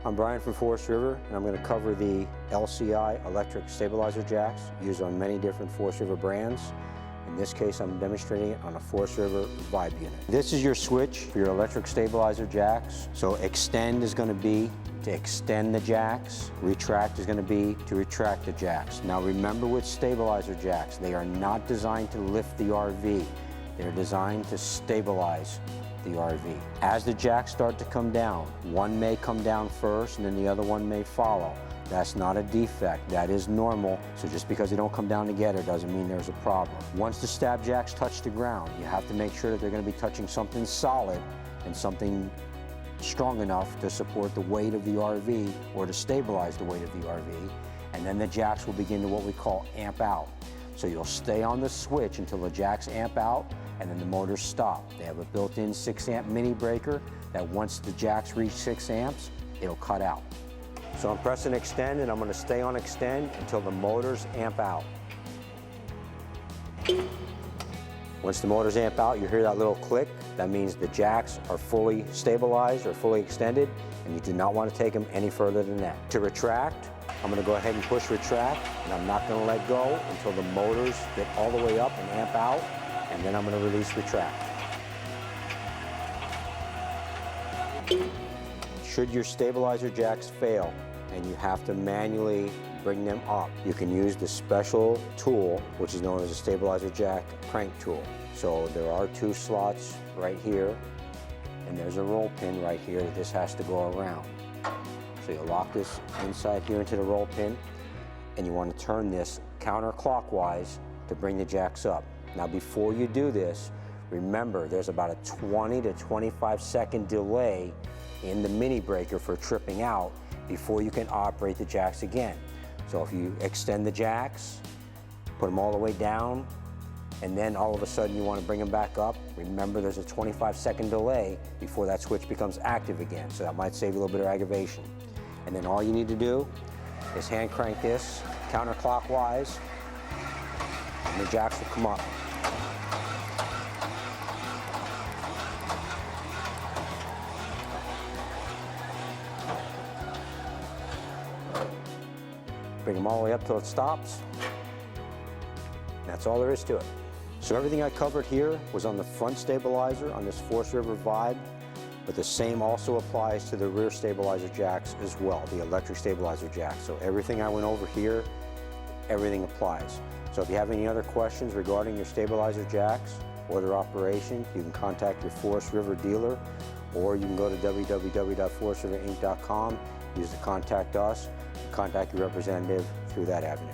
I'm Brian from Forest River, and I'm going to cover the LCI electric stabilizer jacks used on many different Forest River brands. In this case, I'm demonstrating it on a Forest River Vibe unit. This is your switch for your electric stabilizer jacks. So extend is going to be to extend the jacks. Retract is going to be to retract the jacks. Now remember, with stabilizer jacks, they are not designed to lift the RV. They're designed to stabilize the RV. As the jacks start to come down, one may come down first and then the other one may follow. That's not a defect, that is normal. So just because they don't come down together doesn't mean there's a problem. Once the stab jacks touch the ground, you have to make sure that they're going to be touching something solid and something strong enough to support the weight of the RV or to stabilize the weight of the RV. And then the jacks will begin to what we call amp out. So you'll stay on the switch until the jacks amp out and then the motors stop. They have a built-in 6-amp mini breaker that once the jacks reach 6 amps, it'll cut out. So I'm pressing extend, and I'm going to stay on extend until the motors amp out. Once the motors amp out, you hear that little click. That means the jacks are fully stabilized or fully extended, and you do not want to take them any further than that. To retract, I'm going to go ahead and push retract, and I'm not going to let go until the motors get all the way up and amp out, and then I'm going to release retract. Should your stabilizer jacks fail and you have to manually bring them up, you can use the special tool, which is known as a stabilizer jack crank tool. So there are 2 slots right here, and there's a roll pin right here that this has to go around. So you lock this inside here into the roll pin, and you want to turn this counterclockwise to bring the jacks up. Now before you do this, remember there's about a 20 to 25 second delay in the mini breaker for tripping out before you can operate the jacks again. So if you extend the jacks, put them all the way down, and then all of a sudden you want to bring them back up, remember there's a 25-second delay before that switch becomes active again. So that might save you a little bit of aggravation. And then all you need to do is hand crank this counterclockwise, and the jacks will come up. Bring them all the way up till it stops. That's all there is to it. So everything I covered here was on the front stabilizer on this Forest River Vibe, but the same also applies to the rear stabilizer jacks as well, the electric stabilizer jacks. So everything I went over here, everything applies. So if you have any other questions regarding your stabilizer jacks or their operation, you can contact your Forest River dealer, or you can go to www.forestriverinc.com, use the Contact Us, contact your representative through that avenue.